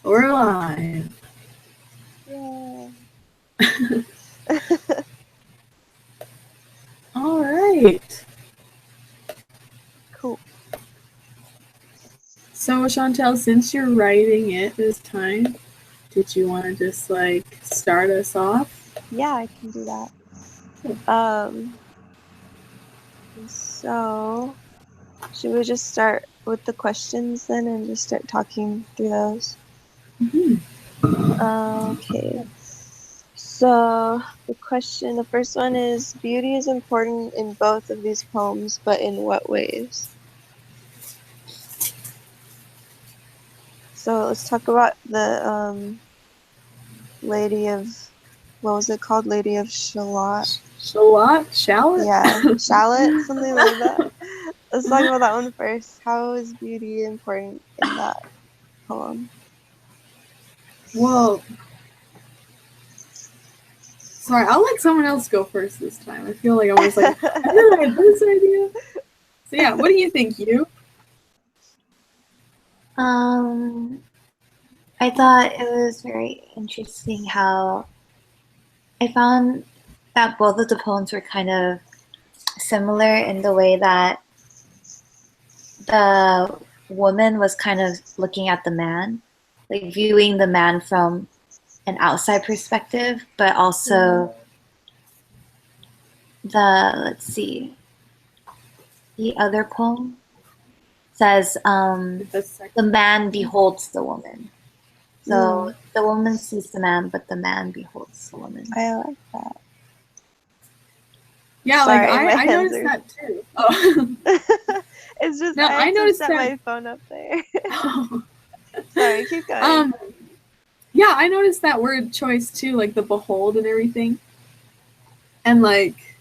We're live. Yeah. All right. Cool. So, Chantel, since you're writing it this time, did you want to just like start us off? Yeah, I can do that. So should we just start with the questions then and just start talking through those? Okay. So the first one is, beauty is important in both of these poems, but in what ways? So let's talk about the Lady of, what was it called? Lady of Shalott? Shallot? Yeah, Shallot, something like that. Let's talk about that one first. How is beauty important in that poem? Well, sorry, I'll let someone else go first this time. I feel like I was like, I really had this idea. So yeah, what do you think, you? I thought it was very interesting how I found that both of the poems were kind of similar in the way that the woman was kind of looking at the man, like viewing the man from an outside perspective, but also the other poem says the man beholds the woman. So the woman sees the man, but the man beholds the woman. I like that. Yeah, Sorry, like I noticed that too. Oh. It's just No, I noticed set that. my phone up there. Sorry, keep going. Yeah, I noticed that word choice too, like the behold and everything. And like,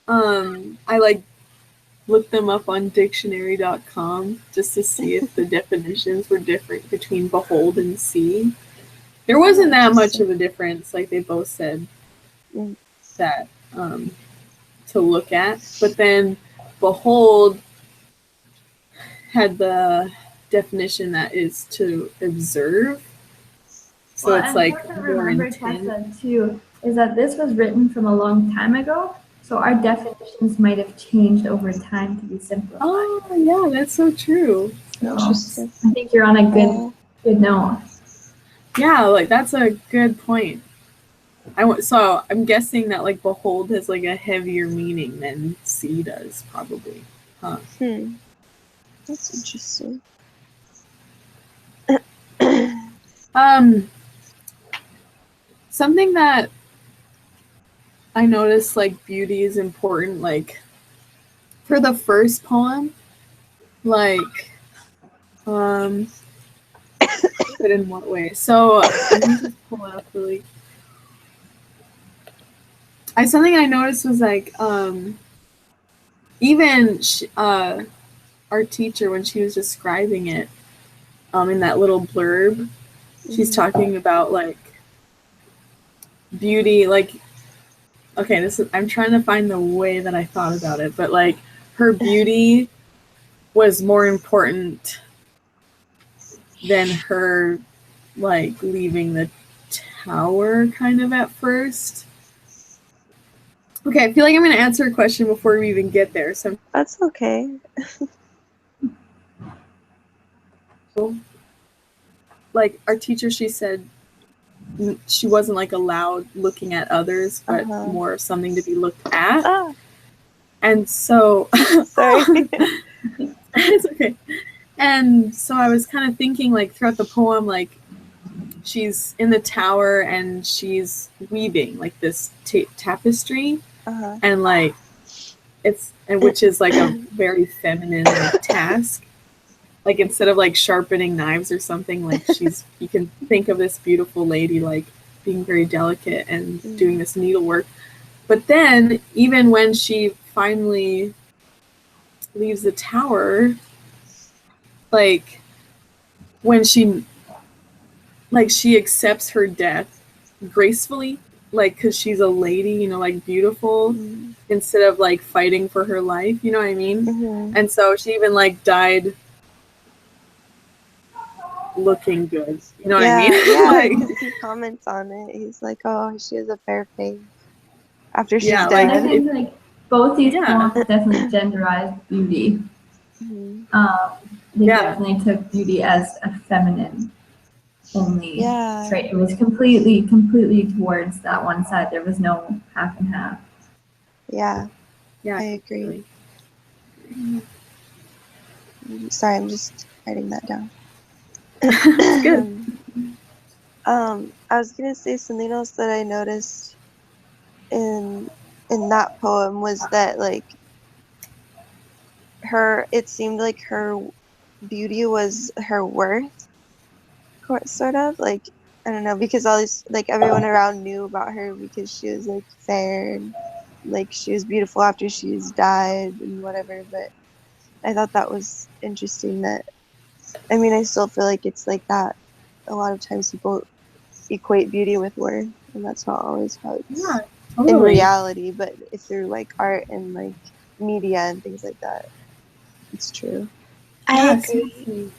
I like looked them up on dictionary.com just to see if the definitions were different between behold and see. There wasn't that much of a difference. Like they both said that to look at, but then behold had the definition that is to observe. So it's like more intense. Tessa, too, is that this was written from a long time ago, so our definitions might have changed over time to be simplified. Oh yeah, that's so true. Interesting. I think you're on a good note. Yeah, like that's a good point. So I'm guessing that like behold has like a heavier meaning than see does, probably. Huh. That's interesting. Something that I noticed, like beauty is important, like for the first poem, like but in what way? So let me just pull it up really. Something I noticed was like even our teacher, when she was describing it in that little blurb, she's talking about like beauty, like okay, I'm trying to find the way that I thought about it, but like her beauty was more important than her like leaving the tower kind of at first. Okay, I feel like I'm going to answer a question before we even get there. So that's okay. Like our teacher, she said she wasn't like allowed looking at others, but more something to be looked at. And so sorry. It's okay. And so I was kind of thinking like throughout the poem, like she's in the tower and she's weaving like this tapestry, and like which is like a very feminine like, task. Like instead of like sharpening knives or something, like you can think of this beautiful lady like being very delicate and doing this needlework. But then even when she finally leaves the tower, like when she accepts her death gracefully, like because she's a lady, you know, like beautiful, instead of like fighting for her life, you know what I mean? And so she even like died looking good. You know what Yeah, I mean? yeah, Like, because he comments on it. He's like, "Oh, she has a fair face after she's yeah, like, I dead." think like both these Yeah. poems definitely genderized beauty. Mhm. They Yeah. definitely took beauty as a feminine only Yeah, trait. It was completely towards that one side. There was no half and half. yeah, Yeah. I agree. Completely. Sorry, I'm just writing that down. It's good. I was gonna say something else that I noticed in that poem was that like it seemed like her beauty was her worth, sort of like, I don't know, because all these, like, everyone around knew about her because she was like fair and like she was beautiful after she's died and whatever. But I thought that was interesting. That, I mean, I still feel like it's like that. A lot of times people equate beauty with worth, and that's not always how it's Yeah, in totally. reality, but if through like art and like media and things like that, it's true. I Yeah, agree. seriously.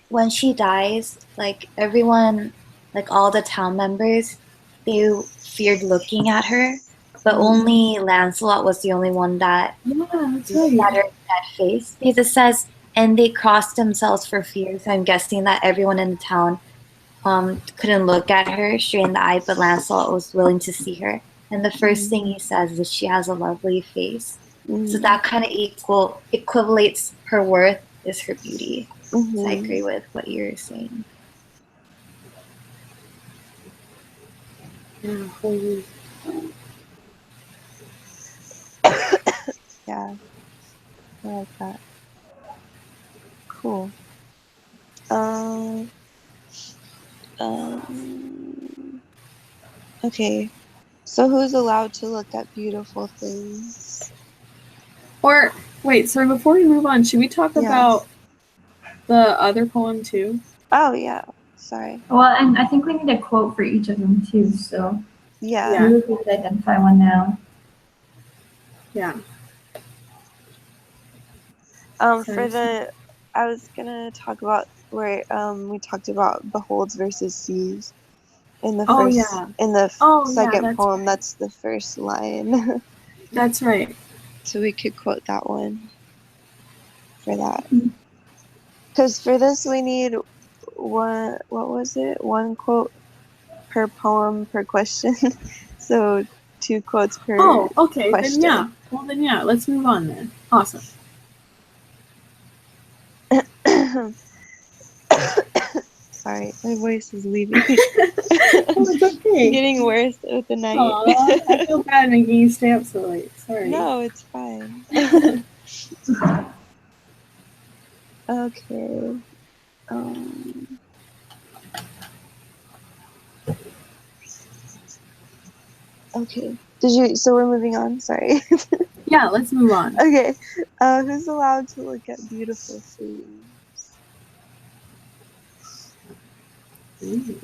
When she dies, like everyone, like all the town members, they feared looking at her, but only Lancelot was the only one that Yeah, that's looked at right. her dead face. Because it says, and they crossed themselves for fear. So I'm guessing that everyone in the town couldn't look at her straight in the eye, but Lancelot was willing to see her. And the first thing he says is she has a lovely face. So that kind of equivalates her worth is her beauty. So I agree with what you're saying. Yeah, holy. Yeah, I like that. Cool. Um, okay. So who's allowed to look at beautiful things? Or wait, sorry, before we move on, should we talk Yeah. about the other poem too? Oh yeah. Sorry. Well, and I think we need a quote for each of them too. So Yeah. maybe we could identify one now. Yeah. For the, I was gonna talk about where we talked about beholds versus sees in the Oh, first, yeah. in the Oh, yeah, second that's poem. right. That's the first line. That's right. So we could quote that one for that. Because for this we need one. What was it? One quote per poem per question. So 2 quotes per Oh, okay, then yeah. question. Well, then yeah, let's move on then. Awesome. Sorry, my voice is leaving. Oh, it's okay. Getting worse with the night. Aw, I feel bad making you stay up so late. Sorry. No, it's fine. Okay. Okay. So we're moving on, sorry. Yeah, let's move on. Okay. Who's allowed to look at beautiful things? Ooh.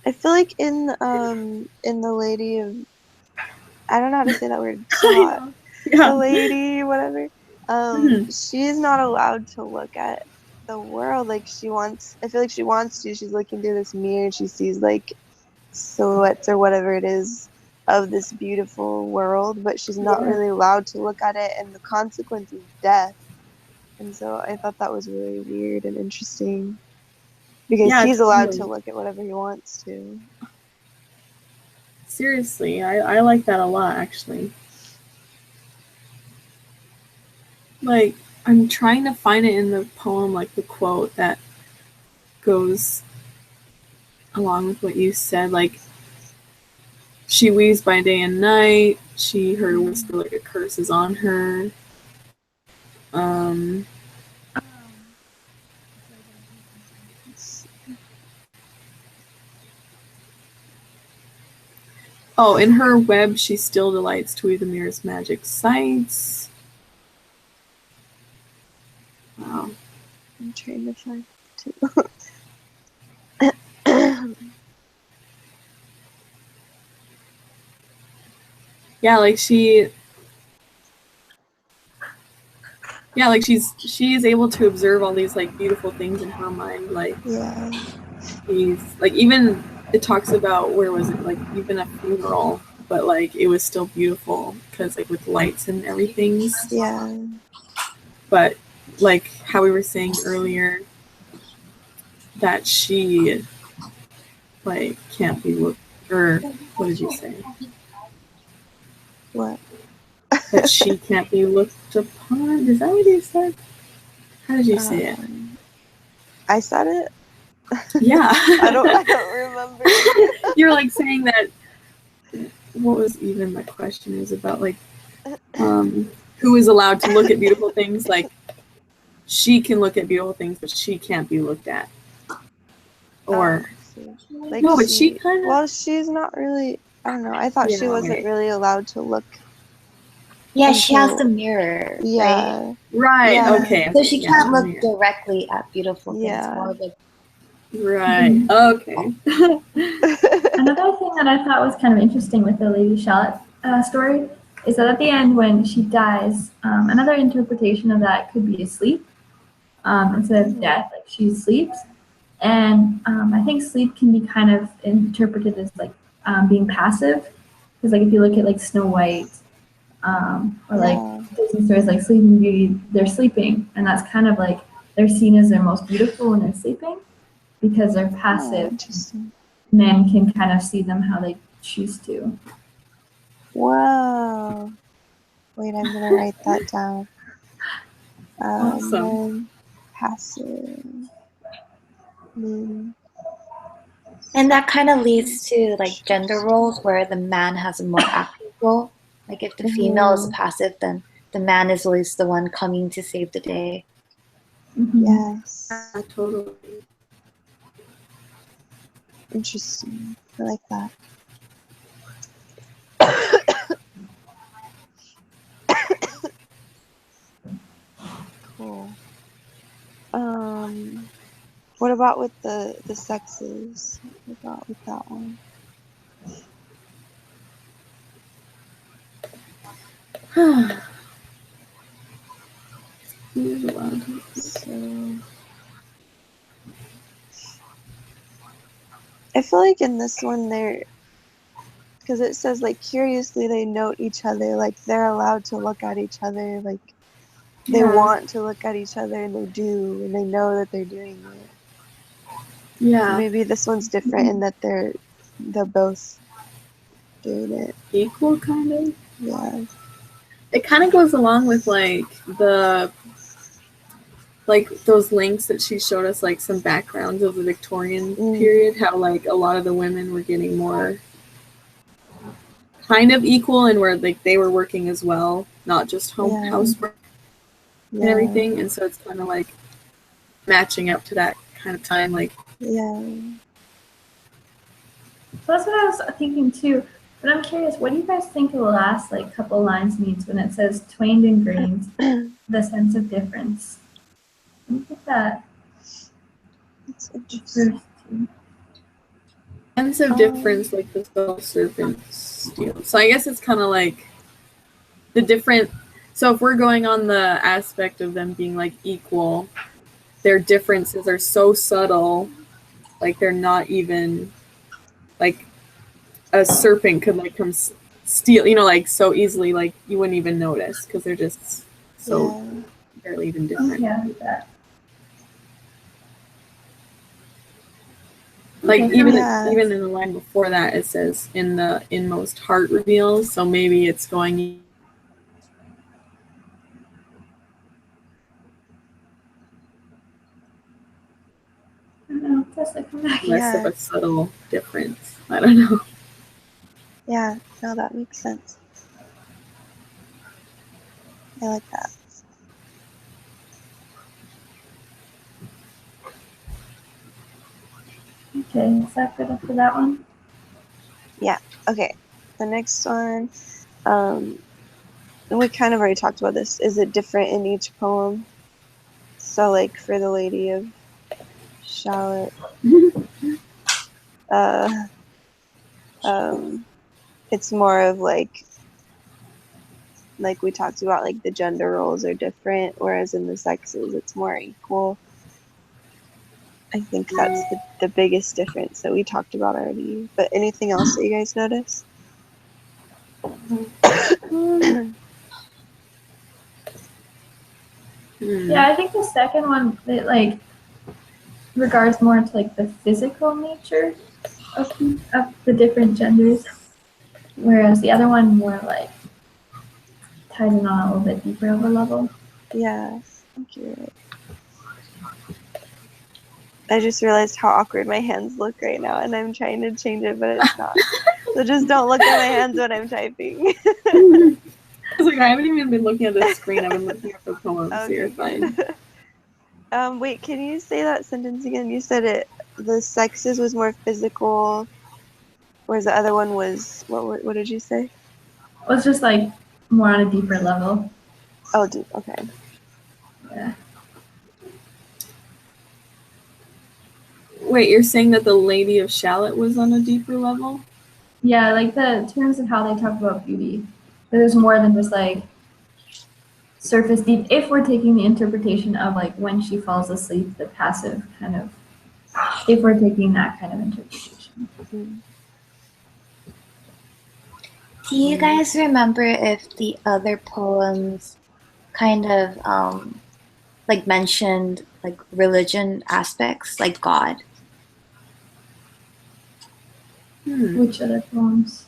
I feel like in the Lady of, I don't know how to say that word. I know. The Yeah. lady, whatever. Mhm. She's not allowed to look at the world like she wants. I feel like she wants to. She's looking through this mirror and she sees like silhouettes or whatever it is of this beautiful world, but she's not Yeah. really allowed to look at it, and the consequence is death. And so I thought that was really weird and interesting because Yeah, he's allowed to totally. look at whatever he wants to. Seriously, I like that a lot, actually. Like, I'm trying to find it in the poem, like the quote that goes along with what you said. Like, she weaves by day and night. She heard a whisper like a curse is on her. Um, oh, in her web she still delights to weave the mirror's magic sights. Wow. I'm trying to find it too. Yeah, like she yeah, like she is able to observe all these like beautiful things in her mind. Like Yeah. she's like, even it talks about, where was it, like even a funeral, but like it was still beautiful because like with lights and everything. Yeah. But like how we were saying earlier, that she like can't be looked, or what did you say? What? That she can't be looked upon. Is that what you said? How did you say it? I said it. Yeah. I don't remember. You're like saying that. What was even my question? Is about like who is allowed to look at beautiful things? Like she can look at beautiful things, but she can't be looked at. Or Like no, but she kind of. Well, she's not really. I don't know. I thought she wasn't really allowed to look. Yeah, she has the mirror. Yeah. Right. Yeah. Okay. So she can't look directly at beautiful things. Yeah. More like. Right. Okay. Another thing that I thought was kind of interesting with the Lady Shallot story is that at the end, when she dies, another interpretation of that could be asleep instead of death, like she sleeps. And I think sleep can be kind of interpreted as like being passive, because like if you look at like Snow White or like Disney stories like Sleeping Beauty, they're sleeping, and that's kind of like they're seen as their most beautiful when they're sleeping because they're passive. Men can kind of see them how they choose to. Wow. Wait, I'm gonna write that down. Awesome. Passive. And that kind of leads to like gender roles where the man has a more active role. Like if the female is passive, then the man is always the one coming to save the day. Yes. Totally. Interesting. I like that. Cool. What about with the sexes? What about with that one? So, I feel like in this one because it says like curiously they note each other, like they're allowed to look at each other, like they want to look at each other, and they do, and they know that they're doing it. Yeah. Maybe this one's different in that they're both doing it. Equal, kind of. Yeah. It kind of goes along with like those links that she showed us, like some backgrounds of the Victorian period, how like a lot of the women were getting more kind of equal, and where like they were working as well, not just housework and everything. And so it's kind of like matching up to that kind of time, like So that's what I was thinking too. But I'm curious, what do you guys think the last like couple lines means when it says "twained and grained," the sense of difference? What do you think that? It's interesting. sense of difference, like the soul serpent steel. So I guess it's kind of like the different. So if we're going on the aspect of them being like equal, their differences are so subtle, like they're not even like a serpent could like come steal, like so easily, like you wouldn't even notice because they're just so barely even different. Like even in the line before that, it says in the inmost heart reveals. So maybe it's going. Less of a subtle difference. I don't know. Yeah, no, that makes sense. I like that. Okay, is that good for that one? Yeah, okay. The next one, and we kind of already talked about this. Is it different in each poem? So, like, for the Lady of Shallot, it's more of like like we talked about, like the gender roles are different, whereas in the sexes it's more equal. I think that's the biggest difference that we talked about already. But anything else that you guys notice? Yeah, I think the second one, it like regards more into like the physical nature of the different genders, whereas the other one more like ties in on a little bit deeper of a level. Yeah, I think you're right. I just realized how awkward my hands look right now, and I'm trying to change it, but it's not. So just don't look at my hands when I'm typing. I was like, I haven't even been looking at the screen. I've been looking at the poem, so you're fine. Wait, can you say that sentence again? You said the sexes was more physical, whereas the other one was, what did you say? It was just like more on a deeper level. Oh, okay. Yeah. Wait, you're saying that the Lady of Shalott was on a deeper level? Yeah, like the terms of how they talk about beauty. There's more than just like surface deep, if we're taking the interpretation of like when she falls asleep, the passive kind of, if we're taking that kind of interpretation. Mm-hmm. Do you guys remember if the other poems kind of like mentioned like religion aspects, like God? Which other poems?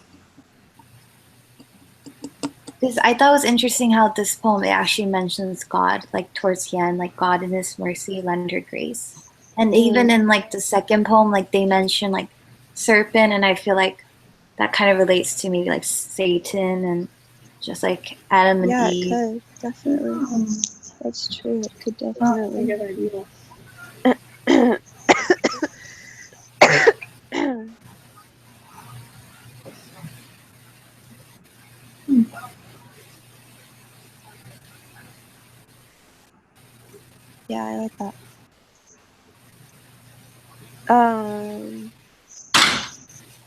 Because I thought it was interesting how this poem, it actually mentions God, like towards the end, like God in his mercy lend her grace. And even in like the second poem, like they mention like serpent, and I feel like that kind of relates to maybe like Satan and just like Adam and Eve. Yeah, it could, definitely. That's true, it could definitely. Good idea. Yeah, I like that.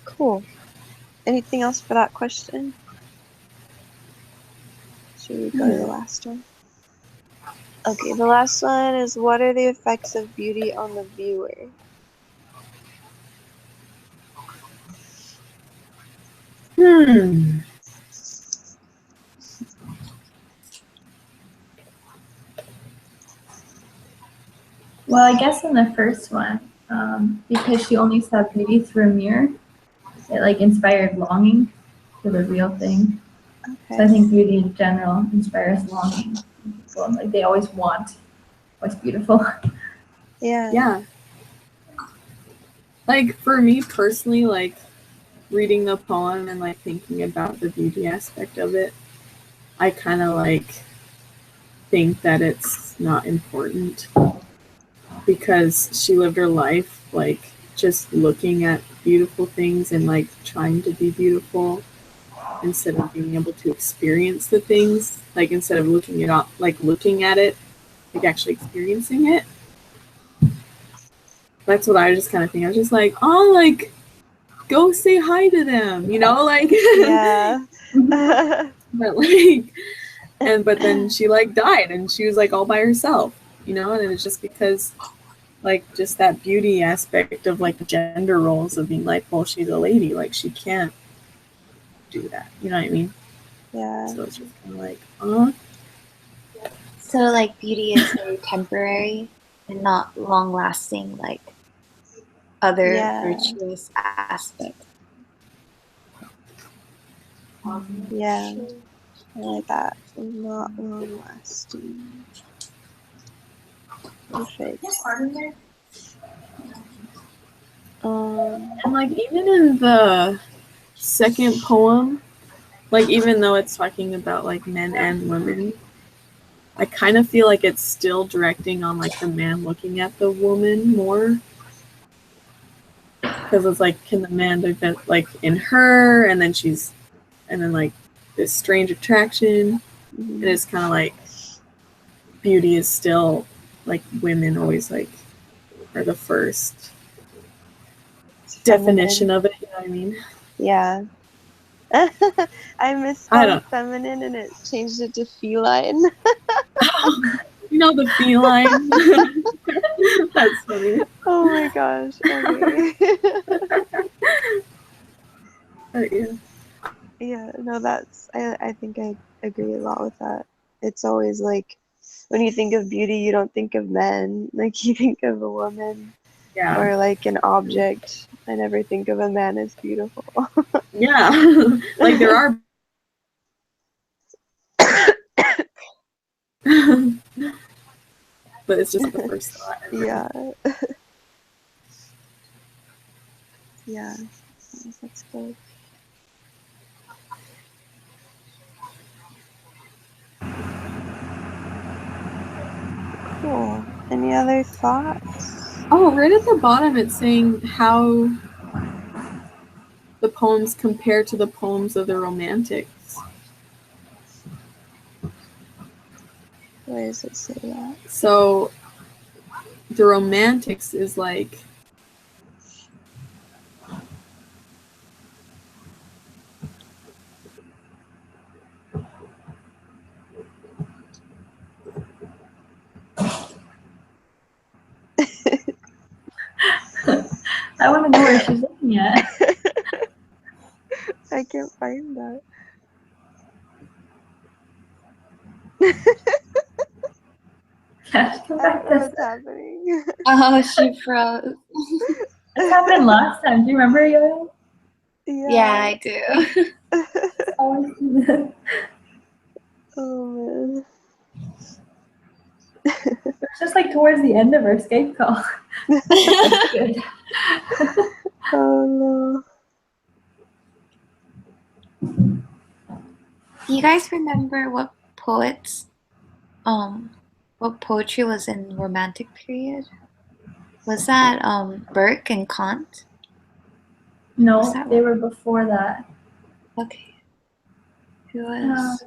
Cool. Anything else for that question? Should we go to the last one? Okay, the last one is, what are the effects of beauty on the viewer? Well, I guess in the first one, because she only saw beauty through a mirror, it like inspired longing for the real thing. Okay. So I think beauty in general inspires longing in people. Like they always want what's beautiful. Yeah. Like for me personally, like reading the poem and like thinking about the beauty aspect of it, I kind of like think that it's not important because she lived her life like just looking at beautiful things and like trying to be beautiful instead of being able to experience the things, like instead of looking it up, like looking at it, like actually experiencing it. That's what I just kind of think. I was just like, oh, like go say hi to them, you know, like Yeah. but like but then she like died and she was like all by herself, you know, and it's just because like just that beauty aspect of like the gender roles of being like, well, she's a lady, like she can't do that, you know what I mean? Yeah. So it's just kind of like, So like beauty is very temporary and not long lasting like other virtuous aspects. Yeah, I like that. Not long lasting. Perfect. and like even in the second poem, like even though it's talking about like men and women, I kind of feel like it's still directing on like the man looking at the woman more, because it's like, can the man defend like in her, and then like this strange attraction, and it's kind of like beauty is still like women always like are the first definition of it, you know what I mean? Yeah. I misspelled feminine and it changed it to feline. You know, the feline. That's funny. Oh my gosh. Okay. Yeah. Yeah, no, I think I agree a lot with that. It's always like when you think of beauty, you don't think of men. Like you think of a woman or like an object. I never think of a man as beautiful. Yeah. Like there are. But it's just the first thought. Yeah. Yeah. That's good. Cool. Any other thoughts? Oh, right at the bottom it's saying how the poems compare to the poems of the Romantics. Where does it say that? So the Romantics is like I want to know where she's looking at. I can't find that. Yeah, come I back don't know this what's happening. Oh, she froze. This happened last time. Do you remember, Yo? Yeah, I do. Oh man. It's just like towards the end of her Skype call. Good. Oh no. Do you guys remember what poetry was in Romantic period? Was that Burke and Kant? No, they were before that. Okay. Who was?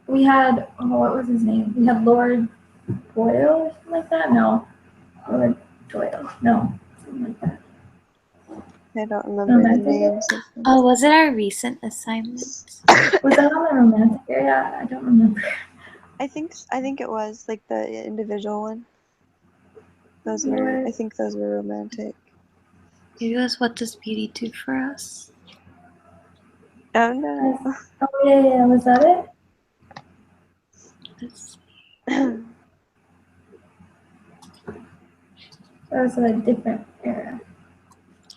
We had, what was his name? We had Lord Boyle or something like that? No. Lord Doyle. No. Something like that. I don't remember the names. Oh, was it our recent assignment? Was that on the Romantic area? I don't remember. I think it was like the individual one. Those were, I think those were Romantic. Maybe it was What Does Beauty Do for Us? Oh no. Oh yeah, was that it? Let's That was a different era.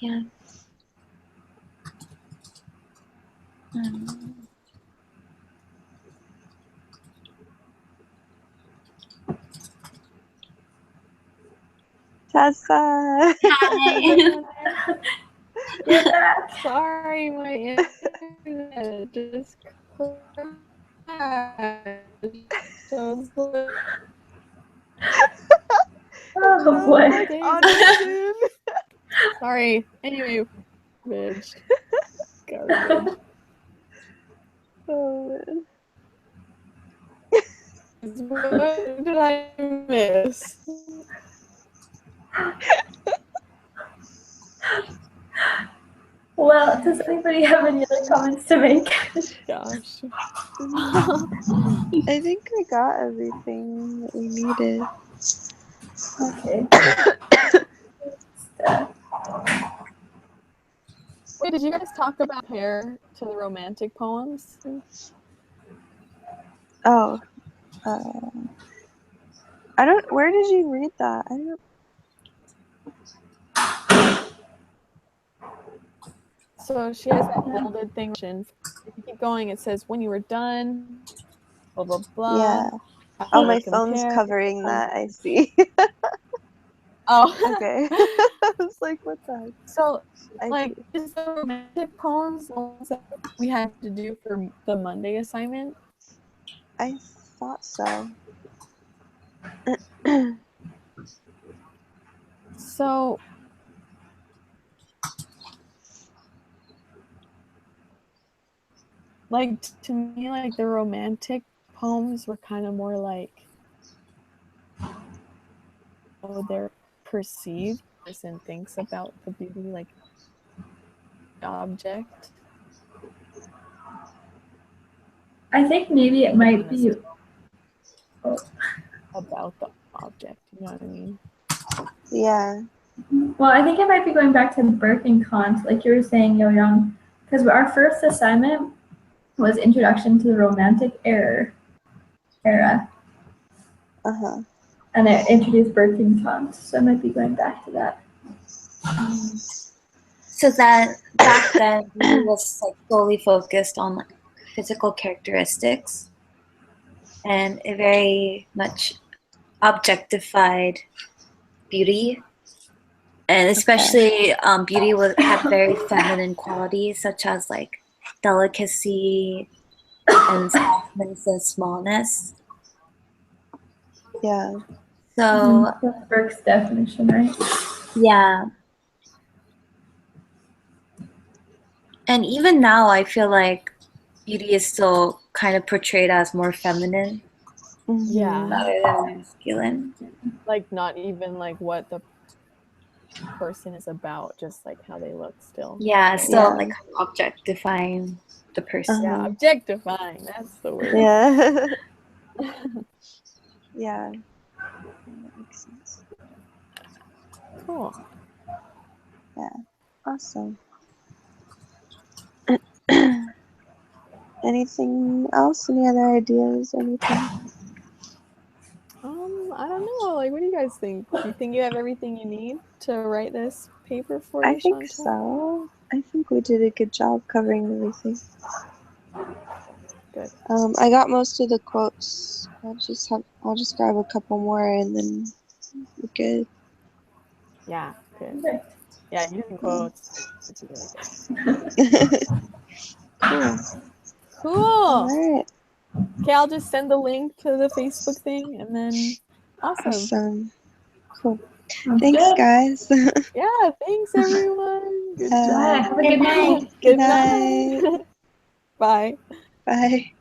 Yeah. Tessa. Hi. Sorry, my internet just crashed. So it's like, Oh boy. Like auto-tune. sorry. Anyway, garbage. Garbage. Oh man. What did I miss? Well, does anybody have any other comments to make? Gosh. I think we got everything that we needed. Okay. Wait, did you guys talk about hair to the Romantic poems? Oh. I don't, where did you read that? I don't. So she has that bolded thing. If you keep going, it says, when you were done, blah, blah, blah. Yeah. Oh, my phone's covering that, I see. Oh. Okay. I was like, what the heck? So, like, is the Romantic poems the ones that we had to do for the Monday assignment? I thought so. So, like, to me, like, the Romantic poems were kind of more like how they're perceived. The person thinks about the beauty, like, object. I think maybe it might be. About the object, you know what I mean? Yeah. Well, I think it might be going back to Burke and Kant, like you were saying, Yo Young, because our first assignment was Introduction to the Romantic Era, Uh-huh. and it introduced Burke and Kant, so I might be going back to that. So that back then he was like solely focused on like physical characteristics, and it very much objectified beauty, and especially beauty had very feminine qualities such as like delicacy and softness and smallness. Yeah. So That's Burke's definition, right? yeah. And even now, I feel like beauty is still kind of portrayed as more feminine Yeah. rather than masculine. Like not even like what the person is about, just like how they look still. Yeah, still Yeah. like objectifying the person. Yeah, objectifying. That's the word. Yeah. Yeah. That makes sense. Cool. Yeah. Awesome. Anything else? Any other ideas? Anything? I don't know. Like, what do you guys think? Do you think you have everything you need to write this paper for you, I think Chantal? so. I think we did a good job covering everything. Good. I got most of the quotes. I'll just grab a couple more and then we're good. Yeah, good. Yeah, using quotes. It's really good. Cool. Cool. All right. Okay, I'll just send the link to the Facebook thing and then Awesome. Cool. Sounds Thanks, good. guys. Yeah, thanks everyone. Good Bye. job. Have a good night. Good night. Bye. Bye.